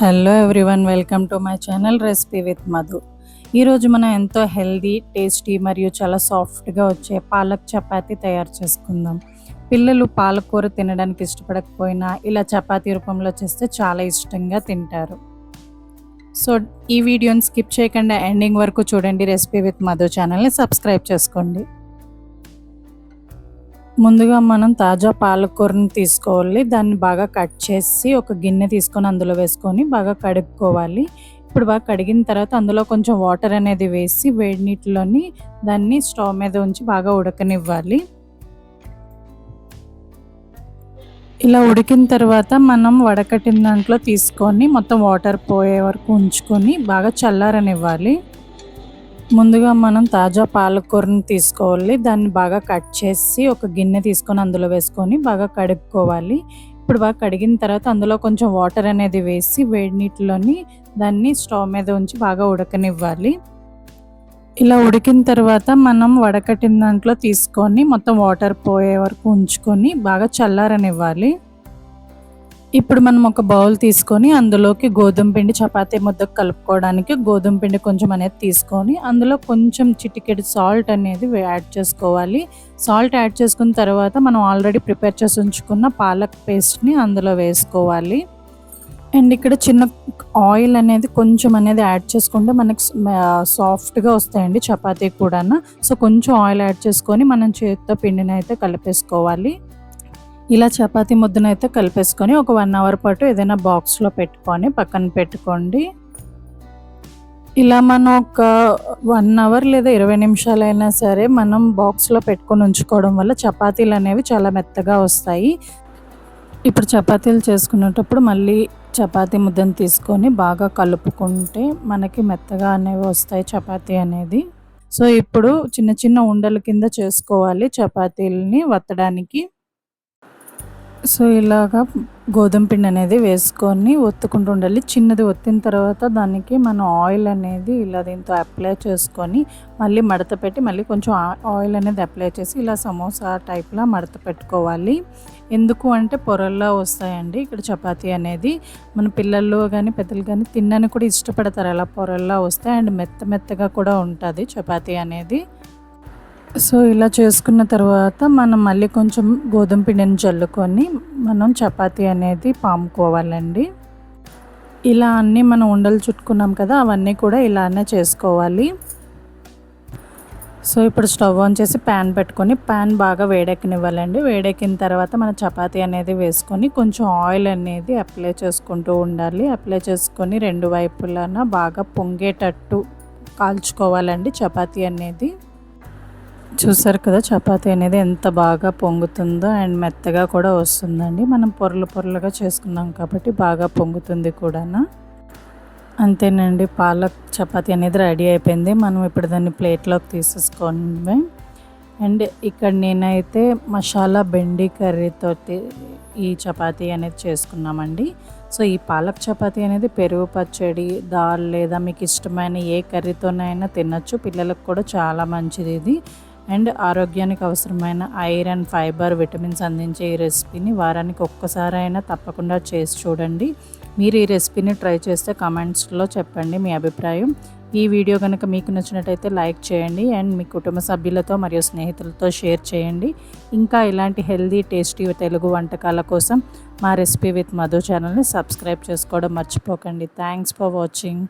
Hello everyone, welcome to my channel recipe with Madhu. ఈరోజు మనం ఎంతో హెల్దీ, టేస్టీ మరియు చాలా సాఫ్ట్గా వచ్చే పాలక్ చపాతీ తయారు చేసుకుందాం. పిల్లలు పాలకూర తినడానికి ఇష్టపడకపోయినా ఇలా చపాతీ రూపంలో చేస్తే చాలా ఇష్టంగా తింటారు. సో ఈ వీడియోని స్కిప్ చేయకుండా ఎండింగ్ వరకు చూడండి. రెసిపీ విత్ మధు ఛానల్ని సబ్స్క్రైబ్ చేసుకోండి. ముందుగా మనం తాజా పాలకూరని తీసుకోవాలి. దాన్ని బాగా కట్ చేసి ఒక గిన్నె తీసుకొని అందులో వేసుకొని బాగా కడుక్కోవాలి. ఇప్పుడు బాగా కడిగిన తర్వాత అందులో కొంచెం వాటర్ అనేది వేసి వేడి నీటిలోని దాన్ని స్టవ్ మీద ఉంచి బాగా ఉడకనివ్వాలి. ఇలా ఉడికిన తర్వాత మనం వడకట్టిన దాంట్లో తీసుకొని మొత్తం వాటర్ పోయే వరకు ఉంచుకొని బాగా చల్లారనివ్వాలి. ముందుగా మనం తాజా పాలకూరని తీసుకోవాలి. దాన్ని బాగా కట్ చేసి ఒక గిన్నె తీసుకొని అందులో వేసుకొని బాగా కడుక్కోవాలి. ఇప్పుడు బాగా కడిగిన తర్వాత అందులో కొంచెం వాటర్ అనేది వేసి వేడి నీటిలోని దాన్ని స్టవ్ మీద ఉంచి బాగా ఉడకనివ్వాలి. ఇలా ఉడికిన తర్వాత మనం వడకట్టిన దాంట్లో తీసుకొని మొత్తం వాటర్ పోయే వరకు ఉంచుకొని బాగా చల్లారనివ్వాలి. ఇప్పుడు మనం ఒక బౌల్ తీసుకొని అందులోకి గోధుమ పిండి, చపాతీ ముద్దకు కలుపుకోవడానికి గోధుమ పిండి కొంచెం అనేది తీసుకొని అందులో కొంచెం చిటికెడు సాల్ట్ అనేది యాడ్ చేసుకోవాలి. సాల్ట్ యాడ్ చేసుకున్న తర్వాత మనం ఆల్రెడీ ప్రిపేర్ చేసి ఉంచుకున్న పాలక్ పేస్ట్ని అందులో వేసుకోవాలి. అండ్ ఇక్కడ చిన్న ఆయిల్ అనేది కొంచెం అనేది యాడ్ చేసుకుంటే మనకి సాఫ్ట్గా వస్తాయండి చపాతీ కూడా. సో కొంచెం ఆయిల్ యాడ్ చేసుకొని మనం చేతితో పిండిని అయితే కలిపేసుకోవాలి. ఇలా చపాతీ ముద్దనైతే కలిపేసుకొని ఒక 1 అవర్ పాటు ఏదైనా బాక్స్లో పెట్టుకొని పక్కన పెట్టుకోండి. ఇలా మనం ఒక 1 అవర్ లేదా 20 నిమిషాలైనా సరే మనం బాక్స్లో పెట్టుకొని ఉంచుకోవడం వల్ల చపాతీలు అనేవి చాలా మెత్తగా వస్తాయి. ఇప్పుడు చపాతీలు చేసుకునేటప్పుడు మళ్ళీ చపాతీ ముద్దను తీసుకొని బాగా కలుపుకుంటే మనకి మెత్తగా అనేవి వస్తాయి చపాతీ అనేది. సో ఇప్పుడు చిన్న చిన్న ఉండల కింద చేసుకోవాలి చపాతీలని వత్తడానికి. సో ఇలాగా గోధుమ పిండి అనేది వేసుకొని ఒత్తుకుంటూ ఉండాలి. చిన్నది ఒత్తిన తర్వాత దానికి మనం ఆయిల్ అనేది ఇలా దీంతో అప్లై చేసుకొని మళ్ళీ మడత పెట్టి మళ్ళీ కొంచెం ఆయిల్ అనేది అప్లై చేసి ఇలా సమోసా టైప్లా మడత పెట్టుకోవాలి. ఎందుకు అంటే పొరల్లా వస్తాయండి ఇక్కడ చపాతీ అనేది. మన పిల్లలు కానీ పెద్దలు కానీ తినడానికి కూడా ఇష్టపడతారు అలా పొరల్లా వస్తాయి. అండ్ మెత్తగా కూడా ఉంటుంది చపాతీ అనేది. సో ఇలా చేసుకున్న తర్వాత మనం మళ్ళీ కొంచెం గోధుమ పిండిని జల్లుకొని మనం చపాతీ అనేది పాముకోవాలండి. ఇలా అన్నీ మనం ఉండలు చుట్టుకున్నాం కదా, అవన్నీ కూడా ఇలానే చేసుకోవాలి. సో ఇప్పుడు స్టవ్ ఆన్ చేసి ప్యాన్ పెట్టుకొని ప్యాన్ బాగా వేడెక్కనివ్వాలండి. వేడెక్కిన తర్వాత మన చపాతీ అనేది వేసుకొని కొంచెం ఆయిల్ అనేది అప్లై చేసుకుంటూ ఉండాలి. అప్లై చేసుకొని 2 వైపులన బాగా పొంగేటట్టు కాల్చుకోవాలండి చపాతీ అనేది. చూసారు కదా చపాతీ అనేది ఎంత బాగా పొంగుతుందో అండ్ మెత్తగా కూడా వస్తుందండి. మనం పొరలుగా చేసుకున్నాం కాబట్టి బాగా పొంగుతుంది కూడా. అంతేనండి, పాలక్ చపాతీ అనేది రెడీ అయిపోయింది. మనం ఇప్పుడు దాన్ని ప్లేట్లోకి తీసేసుకోండి. అండ్ ఇక్కడ నేనైతే మసాలా బెండి కర్రీతోటి ఈ చపాతీ అనేది చేసుకున్నామండి. సో ఈ పాలక్ చపాతీ అనేది పెరుగు పచ్చడి, దాల్ లేదా మీకు ఇష్టమైన ఏ కర్రీతోనైనా తినచ్చు. పిల్లలకు కూడా చాలా మంచిది ఇది. అండ్ ఆరోగ్యానికి అవసరమైన ఐరన్, ఫైబర్, విటమిన్స్ అందించే ఈ రెసిపీని వారానికి ఒక్కసారైనా తప్పకుండా చేసి చూడండి. మీరు ఈ రెసిపీని ట్రై చేస్తే కామెంట్స్లో చెప్పండి మీ అభిప్రాయం. ఈ వీడియో కనుక మీకు నచ్చినట్టయితే లైక్ చేయండి అండ్ మీ కుటుంబ సభ్యులతో మరియు స్నేహితులతో షేర్ చేయండి. ఇంకా ఇలాంటి హెల్దీ, టేస్టీ తెలుగు వంటకాల కోసం మా రెసిపీ విత్ మధు ఛానల్ని సబ్స్క్రైబ్ చేసుకోవడం మర్చిపోకండి. Thanks for watching.